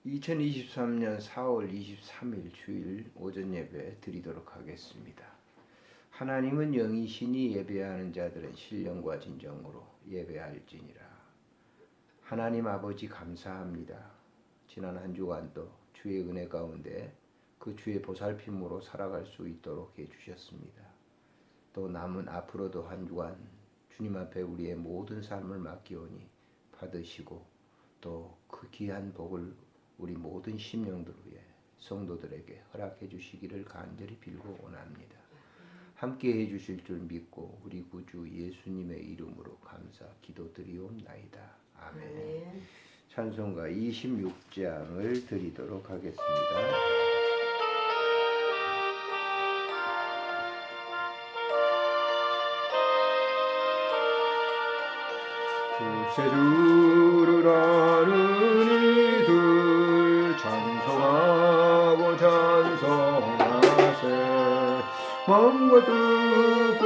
2023년 4월 23일 주일 오전 예배 드리도록 하겠습니다. 하나님은 영이시니 예배하는 자들은 신령과 진정으로 예배할지니라. 하나님 아버지 감사합니다. 지난 한 주간도 주의 은혜 가운데 그 주의 보살핌으로 살아갈 수 있도록 해주셨습니다. 또 남은 앞으로도 한 주간 주님 앞에 우리의 모든 삶을 맡기오니 받으시고 또 그 귀한 복을 우리 모든 심령들 위해 성도들에게 허락해 주시기를 간절히 빌고 원합니다. 함께 해 주실 줄 믿고 우리 구주 예수님의 이름으로 감사 기도드리옵나이다. 아멘. 찬송가 26장을 드리도록 하겠습니다. 구세주를 아는 이들 찬송하고 찬송하세. 마음과 뜻과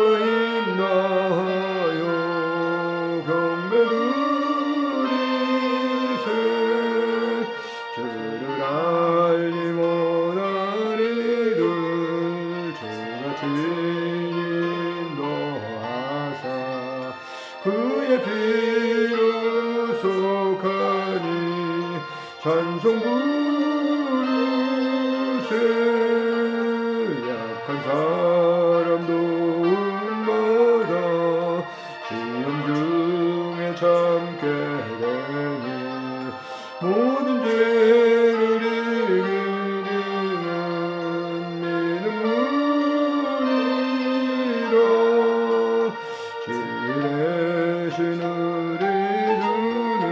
힘나하여 경배드리세. 주를 알지 못한 이들 주같이 인도하사 그의 피로 속하니 찬송 부르세. 약한 사람도 음마다 시험 중에 참게 되니 모든 죄를 이기는 믿음으리라. 지혜신 우리 주는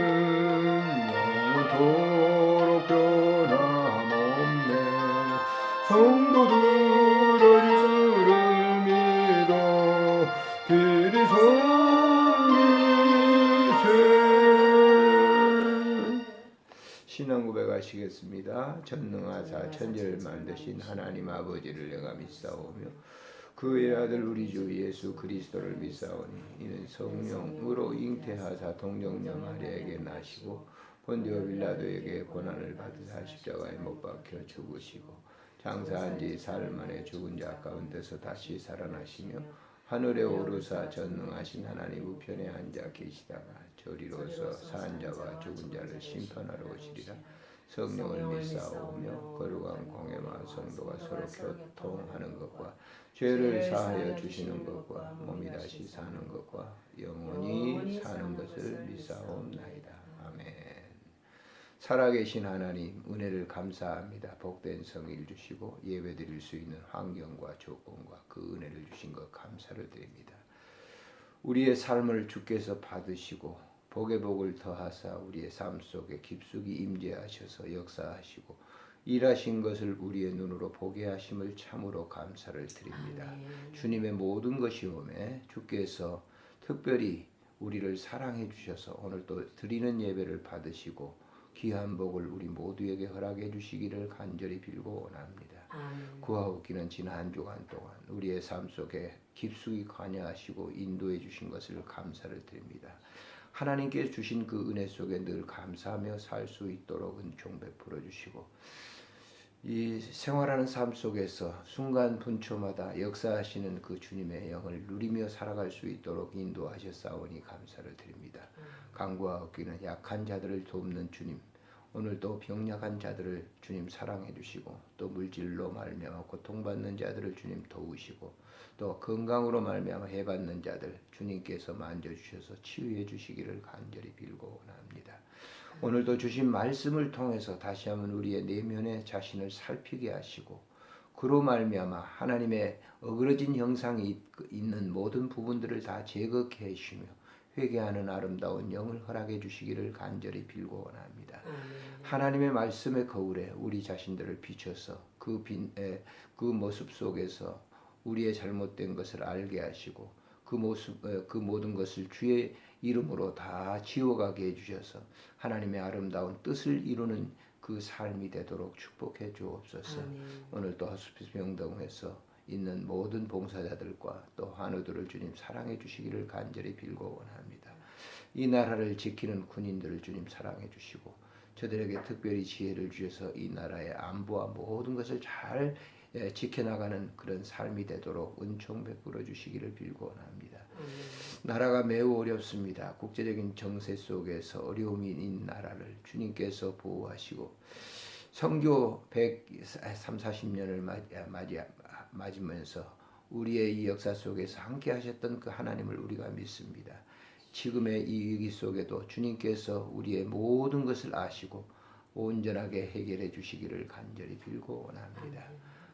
영원토록 변함없네. 성도들아 주를 믿어 길이 섬기세. 신앙 고백하시겠습니다. 전능하사 천지를 만드신 하나님 아버지를 내가 믿사오며 그의 아들 우리 주 예수 그리스도를 믿사오니 이는 성령으로 잉태하사 동정녀 마리아에게 나시고 본디오 빌라도에게 고난을 받으사 십자가에 못 박혀 죽으시고 장사한 지 사흘 만에 죽은 자 가운데서 다시 살아나시며 하늘에 오르사 전능하신 하나님 우편에 앉아 계시다가 저리로서 산 자와 죽은 자를 심판하러 오시리라. 성령을 믿사오며 거룩한 공회와 성도가 서로 교통하는 것과 죄를 사하여 주시는 것과 몸이 다시 사는 것과 영원히 사는 것을 믿사옵나이다. 아멘. 살아계신 하나님 은혜를 감사합니다. 복된 성일 주시고 예배드릴 수 있는 환경과 조건과 그 은혜를 주신 것 감사를 드립니다. 우리의 삶을 주께서 받으시고 복의 복을 더하사 우리의 삶 속에 깊숙이 임재하셔서 역사하시고 일하신 것을 우리의 눈으로 보게 하심을 참으로 감사를 드립니다. 아멘. 주님의 모든 것이 오매 주께서 특별히 우리를 사랑해 주셔서 오늘 또 드리는 예배를 받으시고 귀한 복을 우리 모두에게 허락해 주시기를 간절히 빌고 원합니다. 아멘. 구하옵기는 지난 한 주간 동안 우리의 삶 속에 깊숙이 관여하시고 인도해 주신 것을 감사를 드립니다. 하나님께 주신 그 은혜 속에 늘 감사하며 살 수 있도록 은총 베풀어 주시고 이 생활하는 삶 속에서 순간 분초마다 역사하시는 그 주님의 영을 누리며 살아갈 수 있도록 인도하셨사오니 감사를 드립니다. 간구하옵기는 약한 자들을 돕는 주님, 오늘도 병약한 자들을 주님 사랑해 주시고 또 물질로 말미암아 고통받는 자들을 주님 도우시고 또 건강으로 말미암아 해받는 자들 주님께서 만져주셔서 치유해 주시기를 간절히 빌고 원합니다. 오늘도 주신 말씀을 통해서 다시 한번 우리의 내면의 자신을 살피게 하시고 그로 말미암아 하나님의 어그러진 형상이 있는 모든 부분들을 다 제거케 하시며 회개하는 아름다운 영을 허락해 주시기를 간절히 빌고 원합니다. 하나님의 말씀의 거울에 우리 자신들을 비춰서 그 모습 속에서 우리의 잘못된 것을 알게 하시고 그 모든 것을 주의 이름으로 다 지워가게 해주셔서 하나님의 아름다운 뜻을 이루는 그 삶이 되도록 축복해 주옵소서. 오늘도 호스피스 병동에서 있는 모든 봉사자들과 또 환우들을 주님 사랑해 주시기를 간절히 빌고 원합니다. 이 나라를 지키는 군인들을 주님 사랑해 주시고 저들에게 특별히 지혜를 주셔서 이 나라의 안보와 모든 것을 잘 지켜나가는 그런 삶이 되도록 은총 베풀어 주시기를 빌고 원합니다. 나라가 매우 어렵습니다. 국제적인 정세 속에서 어려움이 있는 나라를 주님께서 보호하시고 선교 130, 40년을 맞으면서 우리의 이 역사 속에서 함께 하셨던 그 하나님을 우리가 믿습니다. 지금의 이 위기 속에도 주님께서 우리의 모든 것을 아시고 온전하게 해결해 주시기를 간절히 빌고 원합니다.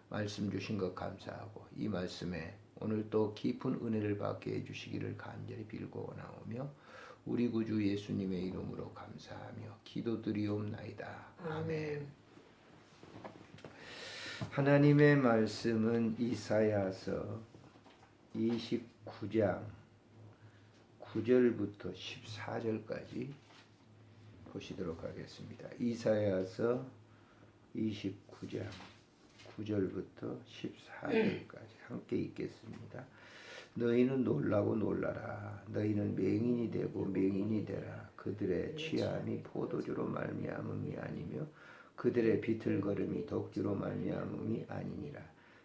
말씀 주신 것 감사하고 이 말씀에 오늘 또 깊은 은혜를 받게 해주시기를 간절히 빌고 원하오며 우리 구주 예수님의 이름으로 감사하며 기도드리옵나이다. 아멘. 하나님의 말씀은 이사야서 29장 9절부터 14절까지 보시도록 하겠습니다. 이사야서 29장 9절부터 14절까지 함께 읽겠습니다. 너희는 놀라고 놀라라. 너희는 맹인이 되고 맹인이 되라. 그들의 취함이 포도주로 말미암음이 아니며 그들의 비틀거림이 독주로 말미암음이 아니니라.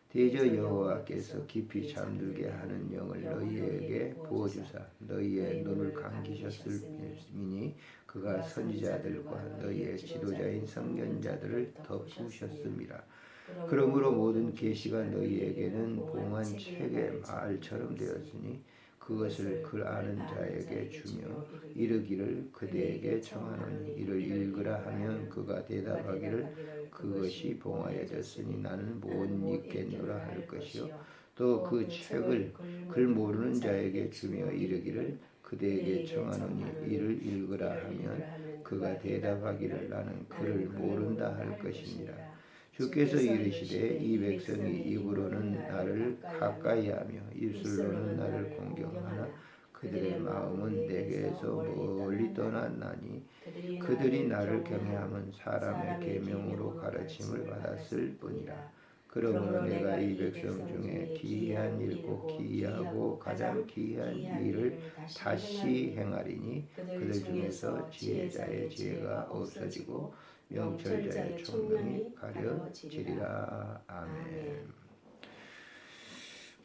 대저 여호와께서 깊이 잠들게 하는 영을 너희에게 부어주사 너희의 눈을 감기셨음이니 그가 선지자들과 너희의 지도자인 선견자들을 덮으셨음이라. 그러므로 모든 계시가 너희에게는 봉한 책의 말처럼 되었으니 그것을 그 아는 자에게 주며 이르기를 그대에게 청하노니 이를 읽으라 하면 그가 대답하기를 그것이 봉하여졌으니 나는 못 읽겠노라 할 것이요 또 그 책을 글 모르는 자에게 주며 이르기를 그대에게 청하노니 이를 읽으라 하면 그가 대답하기를 나는 글을 모른다 할 것이니라. 주께서 이르시되 이 백성이 입으로는 나를 가까이하며 입술로는 나를 공경하나 그들의 마음은 내게서 멀리 떠났나니 그들이 나를 경외함은 사람의 계명으로 가르침을 받았을 뿐이라. 그러므로 내가 이 백성 중에 기이한 일고 기이하고 가장 기이한 일을 다시 행하리니 그들 중에서 지혜자의 지혜가 없어지고 명철자의 총명이 가려지리라. 아멘.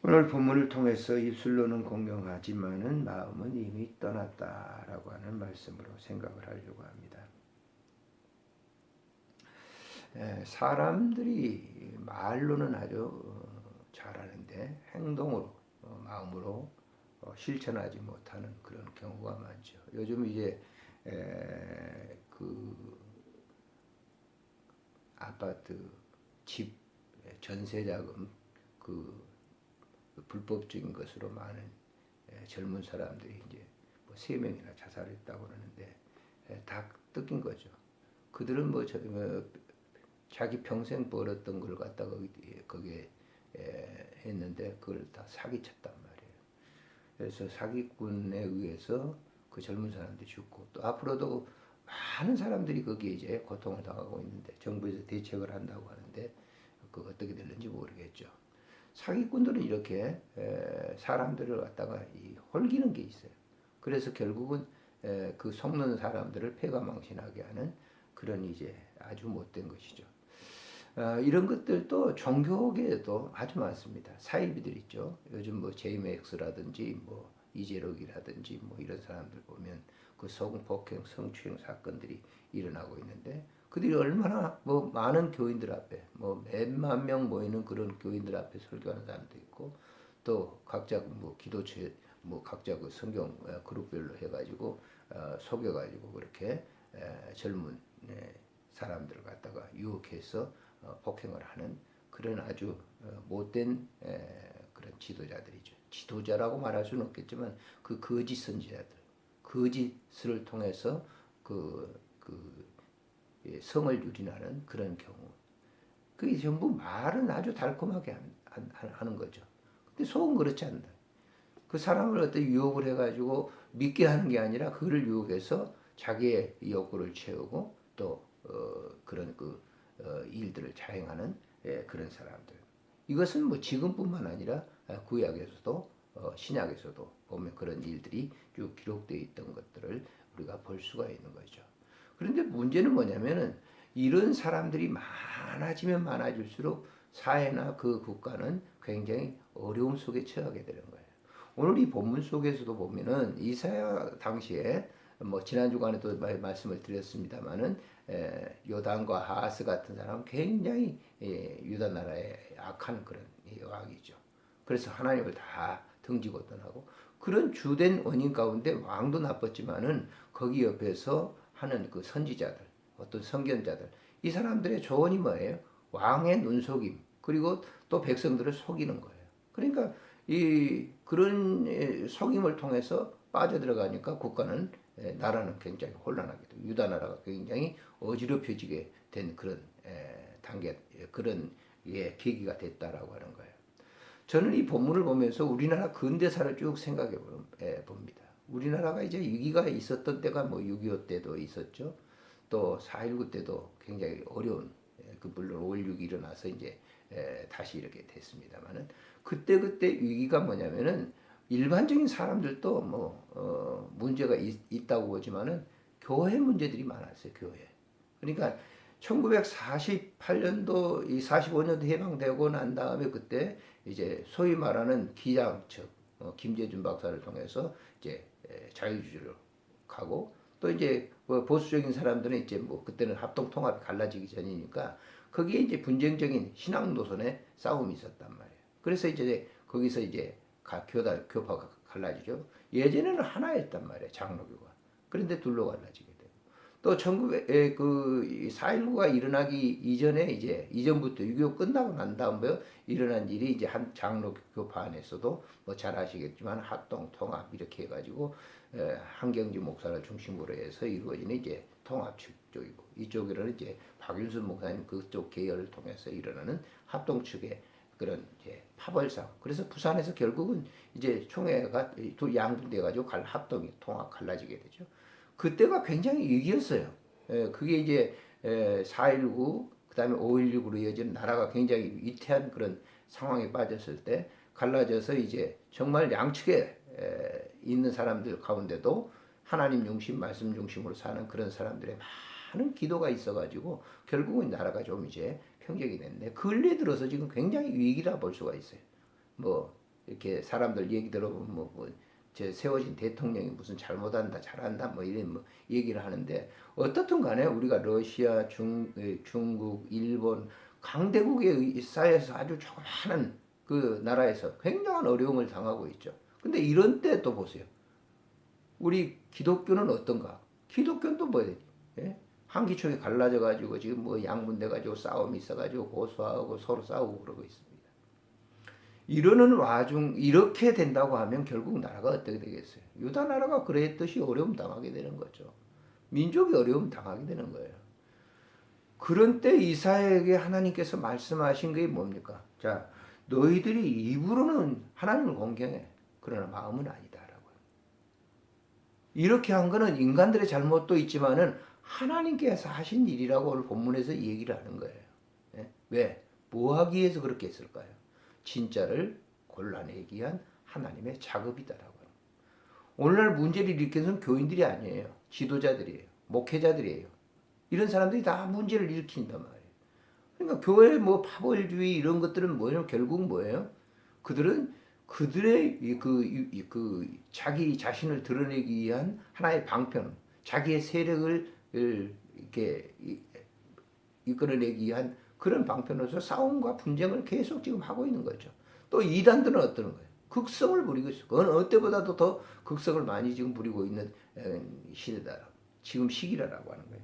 오늘 본문을 통해서 입술로는 공경하지만은 마음은 이미 떠났다라고 하는 말씀으로 생각을 하려고 합니다. 사람들이 말로는 아주 잘하는데 행동으로 마음으로 실천하지 못하는 그런 경우가 많죠. 요즘 이제 그 아파트 집 전세자금 그 불법적인 것으로 많은 젊은 사람들이 이제 뭐 3명이나 자살했다고 그러는데 다 뜯긴 거죠. 그들은 뭐 자기 평생 벌었던 걸 갖다가 거기에 했는데 그걸 다 사기쳤단 말이에요. 그래서 사기꾼에 의해서 그 젊은 사람들이 죽고 또 앞으로도 많은 사람들이 거기에 이제 고통을 당하고 있는데 정부에서 대책을 한다고 하는데 그 어떻게 될는지 모르겠죠. 사기꾼들은 이렇게 사람들을 갖다가 홀기는 게 있어요. 그래서 결국은 그 속는 사람들을 패가망신하게 하는 그런 이제 아주 못된 것이죠. 이런 것들도 종교계에도 아주 많습니다. 사이비들 있죠. 요즘 뭐 제이맥스라든지 뭐 이재록이라든지 뭐 이런 사람들 보면 그 성폭행, 성추행 사건들이 일어나고 있는데 그들이 얼마나 뭐 많은 교인들 앞에 뭐 몇만 명 모이는 그런 교인들 앞에 설교하는 사람도 있고 또 각자 뭐 기도체 뭐 각자 그 성경 그룹별로 해가지고 속여가지고 그렇게 젊은 사람들을 갖다가 유혹해서 폭행을 하는 그런 아주 못된 그런 지도자들이죠. 지도자라고 말할 수는 없겠지만 그 거짓 선지자들, 거짓을 통해서 성을 유린하는 그런 경우. 그게 전부 말은 아주 달콤하게 하는 거죠. 근데 속은 그렇지 않다. 그 사람을 어떤 유혹을 해가지고 믿게 하는 게 아니라 그를 유혹해서 자기의 욕구를 채우고 또 그런 일들을 자행하는 그런 사람들. 이것은 뭐 지금뿐만 아니라 구약에서도 신약에서도 보면 그런 일들이 쭉 기록되어 있던 것들을 우리가 볼 수가 있는 거죠. 그런데 문제는 뭐냐면은 이런 사람들이 많아지면 많아질수록 사회나 그 국가는 굉장히 어려움 속에 처하게 되는 거예요. 오늘 이 본문 속에서도 보면은 이사야 당시에 뭐 지난 주간에도 말씀을 드렸습니다마는 요단과 하하스 같은 사람은 굉장히 유다 나라의 악한 그런 왕이죠. 그래서 하나님을 다 등지고 떠나고 그런 주된 원인 가운데 왕도 나빴지만은 거기 옆에서 하는 그 선지자들, 어떤 선견자들, 이 사람들의 조언이 뭐예요? 왕의 눈속임, 그리고 또 백성들을 속이는 거예요. 그러니까 이 그런 속임을 통해서 빠져들어가니까 국가는 나라는 굉장히 혼란하게 되고 유다 나라가 굉장히 어지럽혀지게 된 그런 단계, 그런 계기가 됐다라고 하는 거예요. 저는 이 본문을 보면서 우리나라 근대사를 쭉 생각해 봅니다. 우리나라가 이제 위기가 있었던 때가 뭐 6.25 때도 있었죠. 또 4.19 때도 굉장히 어려운, 물론 5.16이 일어나서 이제 다시 이렇게 됐습니다만은 그때 위기가 뭐냐면은 일반적인 사람들도 문제가 있다고 보지만은 교회 문제들이 많았어요. 교회. 그러니까 1948년도 이 45년도 해방되고 난 다음에 그때 이제 소위 말하는 기장 측 김재준 박사를 통해서 이제 자유주의로 가고 또 이제 보수적인 사람들은 이제 뭐 그때는 합동 통합이 갈라지기 전이니까 거기에 이제 분쟁적인 신앙 노선의 싸움이 있었단 말이에요. 그래서 이제 거기서 이제 교파가 갈라지죠. 예전에는 하나였단 말이에요. 장로교가. 그런데 둘로 갈라지게 되고. 또 4.19가 일어나기 이전에 이제 이전부터 6.25 끝나고 난 다음에 일어난 일이 이제 한 장로교파 안에서도 뭐 잘 아시겠지만 합동 통합 이렇게 해가지고 한경주 목사를 중심으로 해서 이루어지는 이제 통합 측 쪽이고 이쪽에는 이제 박윤순 목사님 그쪽 계열을 통해서 일어나는 합동 측의 그런 이제 파벌상. 그래서 부산에서 결국은 이제 총회가 두 양분돼 가지고 합동이 통합 갈라지게 되죠. 그때가 굉장히 위기였어요. 그게 이제 4.19 그다음에 5.16으로 이어진 나라가 굉장히 위태한 그런 상황에 빠졌을 때 갈라져서 이제 정말 양측에 있는 사람들 가운데도 하나님 중심, 말씀 중심으로 사는 그런 사람들의 많은 기도가 있어가지고 결국은 나라가 좀 이제 평정이 됐네. 근래 들어서 지금 굉장히 위기라 볼 수가 있어요. 뭐 이렇게 사람들 얘기 들어보면 제 세워진 대통령이 무슨 잘못한다, 잘한다, 뭐 이런 뭐 얘기를 하는데 어떻든 간에 우리가 러시아, 중국, 일본 강대국에 쌓여서 아주 조그마한 그 나라에서 굉장한 어려움을 당하고 있죠. 근데 이런 때 또 보세요. 우리 기독교는 어떤가? 기독교는 또 뭐예요? 예? 한기총이 갈라져 가지고 지금 뭐 양분돼 가지고 싸움이 있어 가지고 고소하고 서로 싸우고 그러고 있습니다. 이러는 와중 이렇게 된다고 하면 결국 나라가 어떻게 되겠어요? 유다 나라가 그랬듯이 어려움 당하게 되는 거죠. 민족이 어려움 당하게 되는 거예요. 그런 때 이사야에게 하나님께서 말씀하신 게 뭡니까? 자, 너희들이 입으로는 하나님을 공경해. 그러나 마음은 아니다라고요. 이렇게 한 거는 인간들의 잘못도 있지만은 하나님께서 하신 일이라고 오늘 본문에서 얘기를 하는 거예요. 예? 왜? 뭐 하기 위해서 그렇게 했을까요? 진짜를 골라내기 위한 하나님의 작업이다라고요. 오늘날 문제를 일으키는 것은 교인들이 아니에요. 지도자들이에요. 목회자들이에요. 이런 사람들이 다 문제를 일으킨단 말이에요. 그러니까 교회 뭐 파벌주의 이런 것들은 뭐예요? 결국 뭐예요? 그들은 그들의 자기 자신을 드러내기 위한 하나의 방편, 자기의 세력을 이렇게 이끌어내기 위한 그런 방편으로서 싸움과 분쟁을 계속 지금 하고 있는 거죠. 또 이단들은 어떤 거예요? 극성을 부리고 있어요. 그건 어때보다도 더 극성을 많이 지금 부리고 있는 시대다. 지금 시기라고 하는 거예요.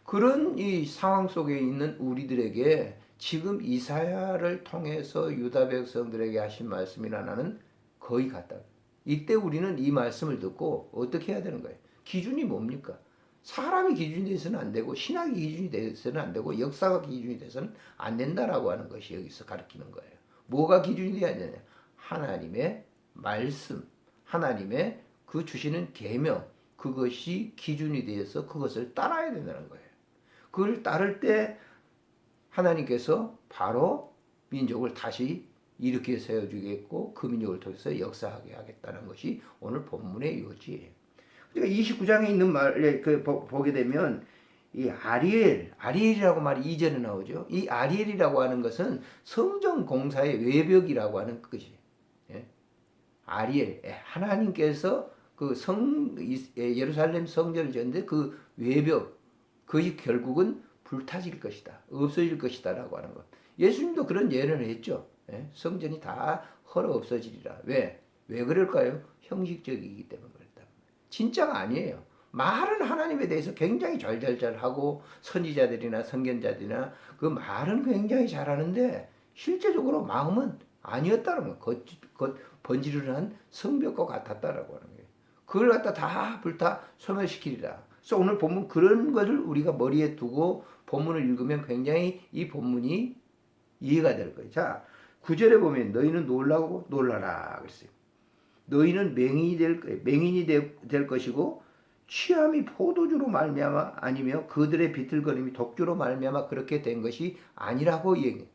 그런 이 상황 속에 있는 우리들에게 지금 이사야를 통해서 유다 백성들에게 하신 말씀이나 나는 거의 같다. 이때 우리는 이 말씀을 듣고 어떻게 해야 되는 거예요? 기준이 뭡니까? 사람이 기준이 돼서는 안 되고 신학이 기준이 돼서는 안 되고 역사가 기준이 돼서는 안 된다라고 하는 것이 여기서 가르치는 거예요. 뭐가 기준이 돼야 되냐? 하나님의 말씀, 하나님의 그 주시는 계명, 그것이 기준이 되어서 그것을 따라야 된다는 거예요. 그걸 따를 때 하나님께서 바로 민족을 다시 일으켜 세워주겠고 그 민족을 통해서 역사하게 하겠다는 것이 오늘 본문의 요지예요. 그러니까 29장에 있는 말에 보게 되면 이 아리엘이라고 말이 이전에 나오죠. 이 아리엘이라고 하는 것은 성전 공사의 외벽이라고 하는 것이. 예? 아리엘, 하나님께서 그 예루살렘 성전을 지었는데 그 외벽, 그것이 결국은 불타질 것이다, 없어질 것이다라고 하는 것. 예수님도 그런 예언을 했죠. 예? 성전이 다 헐어 없어지리라. 왜 그럴까요? 형식적이기 때문에 그렇다. 진짜가 아니에요. 말은 하나님에 대해서 굉장히 잘하고 선지자들이나 선견자들이나 그 말은 굉장히 잘하는데 실제적으로 마음은 아니었다는 거예요. 번지르르한 성벽과 같았다라고 하는 거예요. 그걸 갖다 다 불타 소멸시키리라. 그래서 오늘 본문 그런 것을 우리가 머리에 두고 본문을 읽으면 굉장히 이 본문이 이해가 될 거예요. 자, 9절에 보면 너희는 놀라라 그랬어요. 너희는 맹인이 될 것이고 취함이 포도주로 말미암아 아니며 그들의 비틀거림이 독주로 말미암아 그렇게 된 것이 아니라고 얘기해.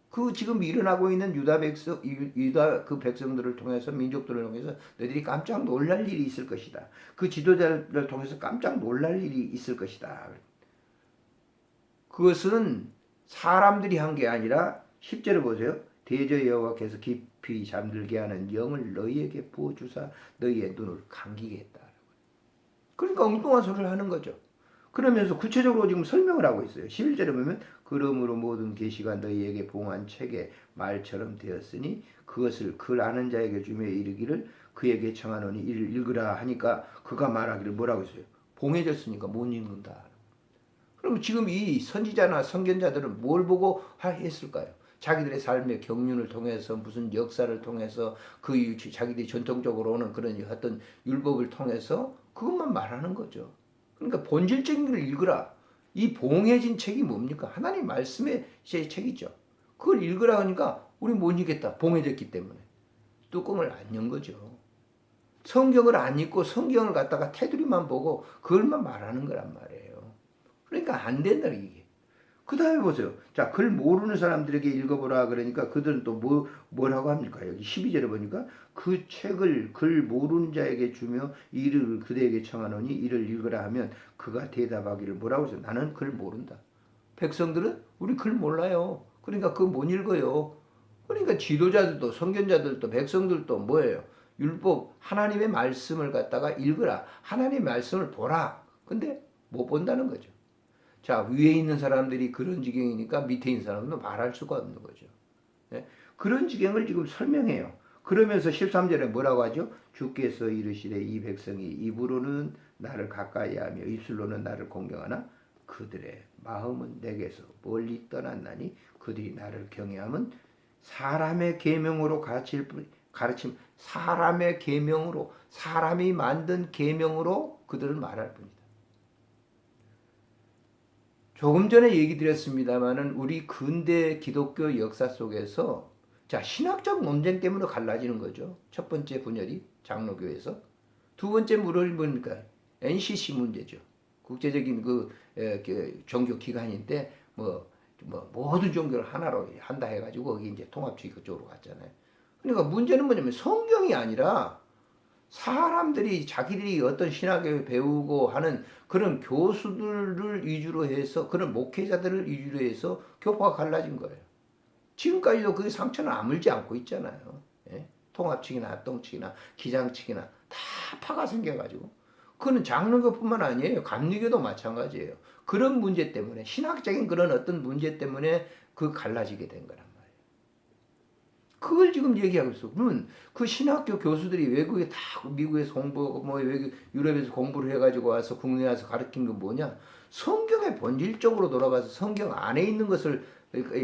그 지금 일어나고 있는 유다 그 백성들을 통해서 민족들을 통해서 너희들이 깜짝 놀랄 일이 있을 것이다. 그 지도자를 통해서 깜짝 놀랄 일이 있을 것이다. 그것은 사람들이 한 게 아니라 10절에 보세요. 대저 여호와께서 깊이 잠들게 하는 영을 너희에게 부어주사 너희의 눈을 감기게 했다. 그러니까 엉뚱한 소리를 하는 거죠. 그러면서 구체적으로 지금 설명을 하고 있어요. 11절에 보면 그러므로 모든 계시가 너희에게 봉한 책의 말처럼 되었으니 그것을 글 아는 자에게 주며 이르기를 그에게 청하노니 이를 읽으라 하니까 그가 말하기를 뭐라고 했어요? 봉해졌으니까 못 읽는다. 그럼 지금 이 선지자나 선견자들은 뭘 보고 했을까요? 자기들의 삶의 경륜을 통해서 무슨 역사를 통해서 그 자기들이 전통적으로 오는 그런 어떤 율법을 통해서 그것만 말하는 거죠. 그러니까 본질적인 걸 읽으라. 이 봉해진 책이 뭡니까? 하나님 말씀의 책이죠. 그걸 읽으라 하니까 우리 못 읽겠다. 봉해졌기 때문에. 뚜껑을 안 연 거죠. 성경을 안 읽고 성경을 갖다가 테두리만 보고 그걸만 말하는 거란 말이에요. 그러니까 안 된다 이게. 그 다음에 보세요. 자, 글 모르는 사람들에게 읽어보라 그러니까 그들은 또 뭐라고 합니까? 여기 12절에 보니까 그 책을 글 모르는 자에게 주며 이를 그대에게 청하노니 이를 읽으라 하면 그가 대답하기를 뭐라고 해서 나는 글 모른다. 백성들은 우리 글 몰라요. 그러니까 그거 못 읽어요. 그러니까 지도자들도 선견자들도 백성들도 뭐예요? 율법 하나님의 말씀을 갖다가 읽으라. 하나님의 말씀을 보라. 근데 못 본다는 거죠. 자, 위에 있는 사람들이 그런 지경이니까 밑에 있는 사람은 말할 수가 없는 거죠. 네? 그런 지경을 지금 설명해요. 그러면서 13절에 뭐라고 하죠? 주께서 이르시되 이 백성이 입으로는 나를 가까이하며 입술로는 나를 공경하나 그들의 마음은 내게서 멀리 떠났나니 그들이 나를 경외함은 사람의 계명으로 가르침 사람의 계명으로 사람이 만든 계명으로 그들을 말할 뿐이다. 조금 전에 얘기 드렸습니다만은 우리 근대 기독교 역사 속에서 자, 신학적 논쟁 때문에 갈라지는 거죠. 첫 번째 분열이 장로교에서. 두 번째 물어는 뭡니까? NCC 문제죠. 국제적인 그 종교 기관인데 모든 종교를 하나로 한다 해가지고 거기 이제 통합주의 그쪽으로 갔잖아요. 그러니까 문제는 뭐냐면 성경이 아니라 사람들이 자기들이 어떤 신학을 배우고 하는 그런 교수들을 위주로 해서 그런 목회자들을 위주로 해서 교파가 갈라진 거예요. 지금까지도 그 상처는 아물지 않고 있잖아요. 예? 통합측이나 합동측이나 기장측이나 다 파가 생겨가지고 그거는 장로교뿐만 아니에요. 감리교도 마찬가지예요. 그런 문제 때문에 신학적인 그런 어떤 문제 때문에 그 갈라지게 된 거란 말이에요. 그걸 지금 얘기하고 있어. 그러면 그 신학교 교수들이 외국에 다 미국에서 공부하고 외국 유럽에서 공부를 해가지고 와서 국내에 와서 가르친 건 뭐냐? 성경의 본질적으로 돌아가서 성경 안에 있는 것을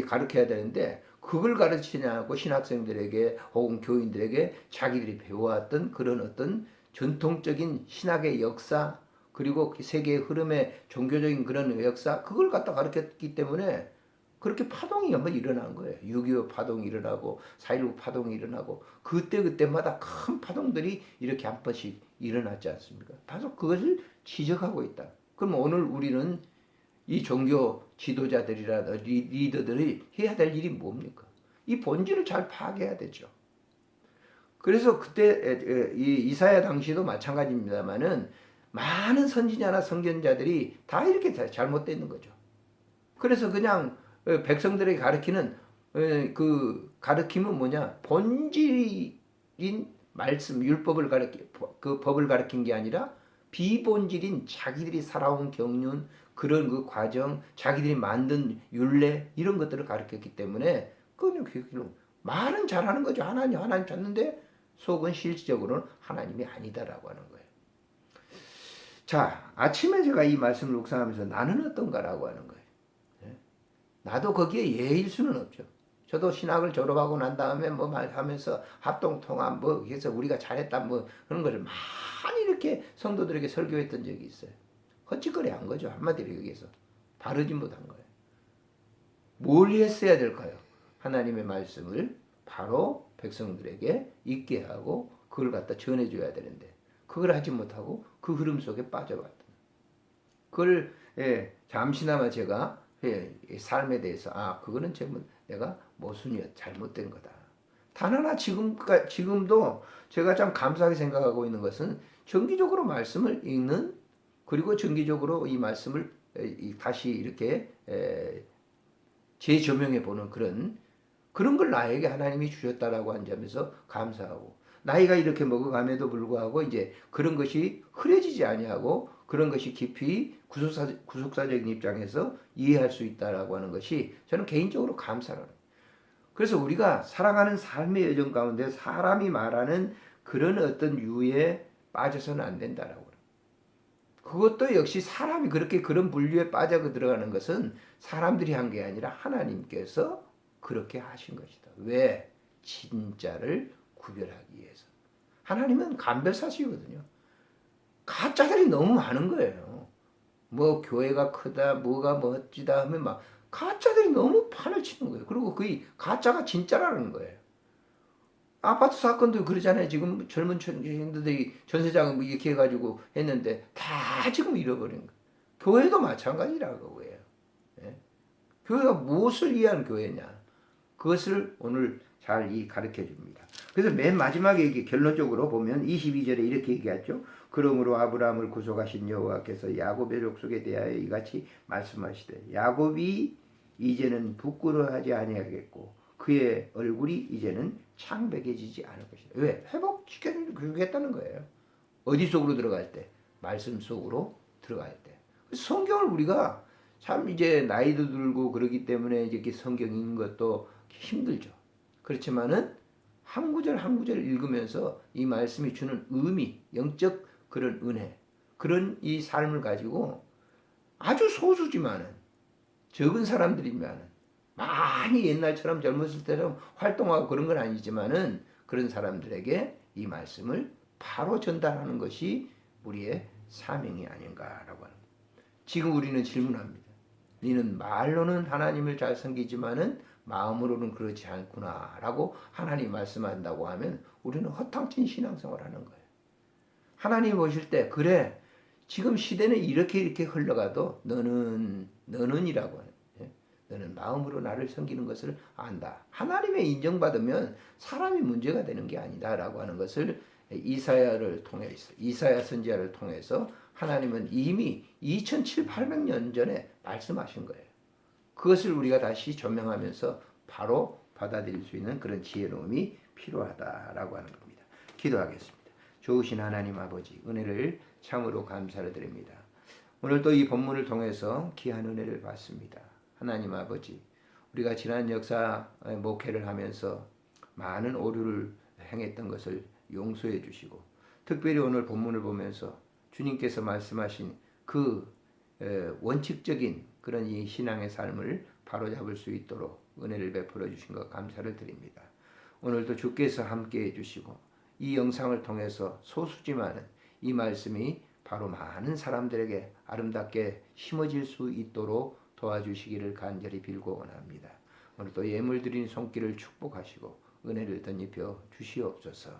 가르쳐야 되는데 그걸 가르치냐고 신학생들에게 혹은 교인들에게 자기들이 배워왔던 그런 어떤 전통적인 신학의 역사 그리고 세계의 흐름의 종교적인 그런 역사 그걸 갖다 가르쳤기 때문에 그렇게 파동이 한번 일어난 거예요. 6.25 파동이 일어나고 4.19 파동이 일어나고 그때마다 큰 파동들이 이렇게 한 번씩 일어났지 않습니까? 바로 그것을 지적하고 있다. 그럼 오늘 우리는 이 종교 지도자들이나 리더들이 해야 될 일이 뭡니까? 이 본질을 잘 파악해야 되죠. 그래서 그때 이 이사야 당시도 마찬가지입니다만은 많은 선지자나 선견자들이 다 이렇게 잘못되는 거죠. 그래서 그냥 백성들에게 가르치는 그 가르침은 뭐냐? 본질인 말씀, 율법을 그 법을 가르친 게 아니라 비본질인 자기들이 살아온 경륜, 그런 그 과정, 자기들이 만든 율례 이런 것들을 가르쳤기 때문에 그건 말은 잘하는 거죠. 하나님 찾는데 속은 실질적으로는 하나님이 아니다라고 하는 거예요. 자, 아침에 제가 이 말씀을 묵상하면서 나는 어떤가라고 하는 거예요. 나도 거기에 예일 수는 없죠. 저도 신학을 졸업하고 난 다음에 뭐 말하면서 합동통합 뭐 해서 우리가 잘했다 뭐 그런 것을 많이 이렇게 성도들에게 설교했던 적이 있어요. 헛짓거리 한 거죠. 한마디로 얘기해서. 바르지 못한 거예요. 뭘 했어야 될까요? 하나님의 말씀을 바로 백성들에게 있게 하고 그걸 갖다 전해줘야 되는데 그걸 하지 못하고 그 흐름 속에 빠져봤던 그걸 잠시나마 제가 삶에 대해서 그거는 내가 모순이었 잘못된 거다. 단 하나 지금도 제가 참 감사하게 생각하고 있는 것은 정기적으로 말씀을 읽는 그리고 정기적으로 이 말씀을 다시 이렇게 재조명해 보는 그런 걸 나에게 하나님이 주셨다라고 한 점에서 감사하고 나이가 이렇게 먹어감에도 불구하고 이제 그런 것이 흐려지지 아니하고 그런 것이 깊이 구속사적인 입장에서 이해할 수 있다라고 하는 것이 저는 개인적으로 감사합니다. 그래서 우리가 살아가는 삶의 여정 가운데 사람이 말하는 그런 어떤 유에 빠져서는 안 된다라고. 그것도 역시 사람이 그렇게 그런 분류에 빠져 들어가는 것은 사람들이 한 게 아니라 하나님께서 그렇게 하신 것이다. 왜? 진짜를 구별하기 위해서. 하나님은 감별사시거든요. 가짜들이 너무 많은 거예요. 뭐 교회가 크다, 뭐가 멋지다 하면 막 가짜들이 너무 판을 치는 거예요. 그리고 그 가짜가 진짜라는 거예요. 아파트 사건도 그러잖아요. 지금 젊은 청년들이 전세자금 이렇게 해가지고 했는데 다 지금 잃어버린 거예요. 교회도 마찬가지라고 해요. 예? 교회가 무엇을 위한 교회냐? 그것을 오늘 잘 가르쳐 줍니다. 그래서 맨 마지막에 이게 결론적으로 보면 22절에 이렇게 얘기하죠. 그러므로 아브라함을 구속하신 여호와께서 야곱의 족속에 대하여 이같이 말씀하시되 야곱이 이제는 부끄러워하지 아니하겠고 그의 얼굴이 이제는 창백해지지 않을 것이다. 왜? 회복시켜주겠다는 거예요. 어디 속으로 들어갈 때? 말씀 속으로 들어갈 때. 성경을 우리가 참 이제 나이도 들고 그러기 때문에 이렇게 성경 읽는 것도 힘들죠. 그렇지만은 한 구절 한 구절 읽으면서 이 말씀이 주는 의미, 영적 그런 은혜, 그런 이 삶을 가지고 아주 소수지만은 적은 사람들이면은 많이 옛날처럼 젊었을 때처럼 활동하고 그런 건 아니지만은 그런 사람들에게 이 말씀을 바로 전달하는 것이 우리의 사명이 아닌가라고 합니다. 지금 우리는 질문합니다. 너는 말로는 하나님을 잘 섬기지만은 마음으로는 그렇지 않구나라고 하나님 말씀한다고 하면 우리는 허탕친 신앙생활을 하는 거예요. 하나님 보실 때 그래 지금 시대는 이렇게 흘러가도 너는이라고 하는 너는 마음으로 나를 섬기는 것을 안다. 하나님의 인정받으면 사람이 문제가 되는 게 아니다라고 하는 것을 이사야 선지자를 통해서 하나님은 이미 2700~800년 전에 말씀하신 거예요. 그것을 우리가 다시 조명하면서 바로 받아들일 수 있는 그런 지혜로움이 필요하다라고 하는 겁니다. 기도하겠습니다. 좋으신 하나님 아버지 은혜를 참으로 감사를 드립니다. 오늘 또 이 본문을 통해서 귀한 은혜를 받습니다. 하나님 아버지 우리가 지난 역사 목회를 하면서 많은 오류를 행했던 것을 용서해 주시고 특별히 오늘 본문을 보면서 주님께서 말씀하신 그 원칙적인 그런 이 신앙의 삶을 바로잡을 수 있도록 은혜를 베풀어 주신 것 감사를 드립니다. 오늘도 주께서 함께해 주시고 이 영상을 통해서 소수지만 이 말씀이 바로 많은 사람들에게 아름답게 심어질 수 있도록 도와주시기를 간절히 빌고 원합니다. 오늘 또 예물 드린 손길을 축복하시고 은혜를 덧입혀 주시옵소서.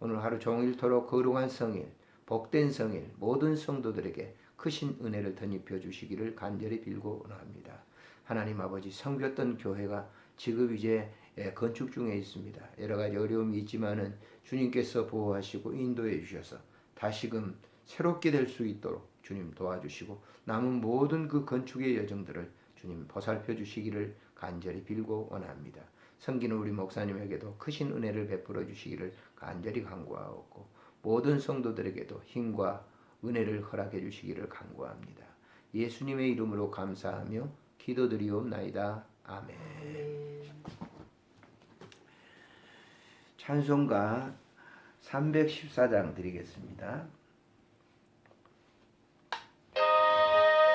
오늘 하루 종일토록 거룩한 성일, 복된 성일 모든 성도들에게 크신 은혜를 덧입혀 주시기를 간절히 빌고 원합니다. 하나님 아버지 섬겼던 교회가 지금 이제 건축 중에 있습니다. 여러 가지 어려움이 있지만은 주님께서 보호하시고 인도해 주셔서 다시금 새롭게 될 수 있도록 주님 도와주시고 남은 모든 그 건축의 여정들을 주님 보살펴 주시기를 간절히 빌고 원합니다. 섬기는 우리 목사님에게도 크신 은혜를 베풀어 주시기를 간절히 간구하옵고 모든 성도들에게도 힘과 은혜를 허락해 주시기를 간구합니다. 예수님의 이름으로 감사하며 기도드리옵나이다. 아멘. 찬송가 314장 드리겠습니다.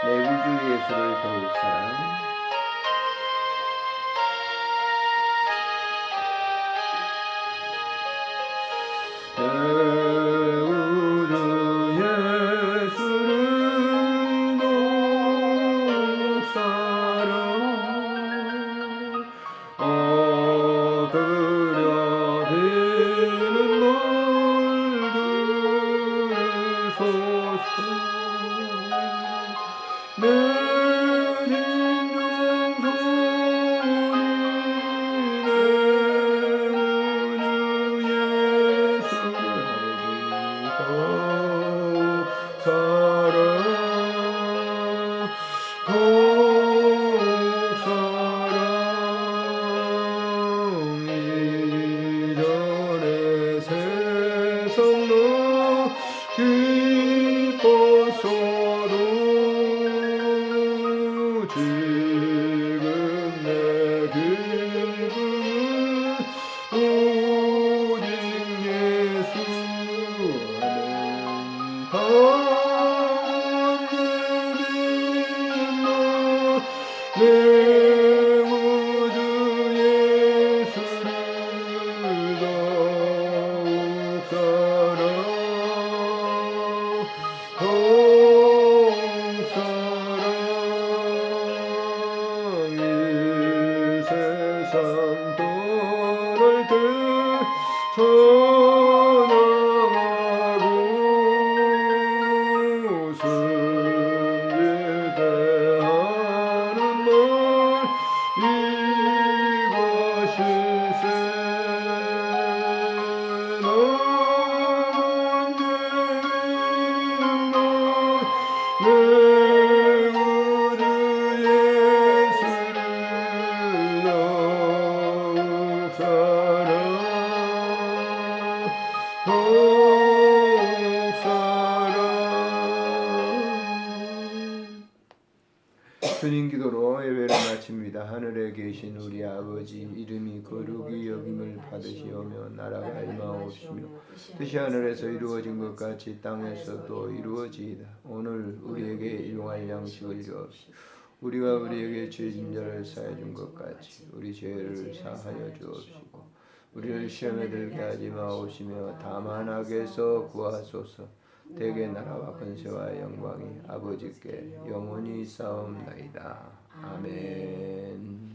내 구주 예수를 더욱 사랑. 주님 기도로 예배를 마칩니다. 하늘에 계신 우리 아버지 이름이 거룩히 여김을 받으시오며 나라가 임하옵시며 뜻이 하늘에서 이루어진 것 같이 땅에서도 이루어지이다. 오늘 우리에게 일용할 양식을 주옵시고 우리가 우리에게 죄진 자를 사해 준 것 같이 우리 죄를 사하여 주옵시고 우리를 시험에 들게 하지 마옵시며 다만 악에서 구하소서. 대개 나라와 권세와 영광이 아버지께 영원히 있사옵나이다. 아멘.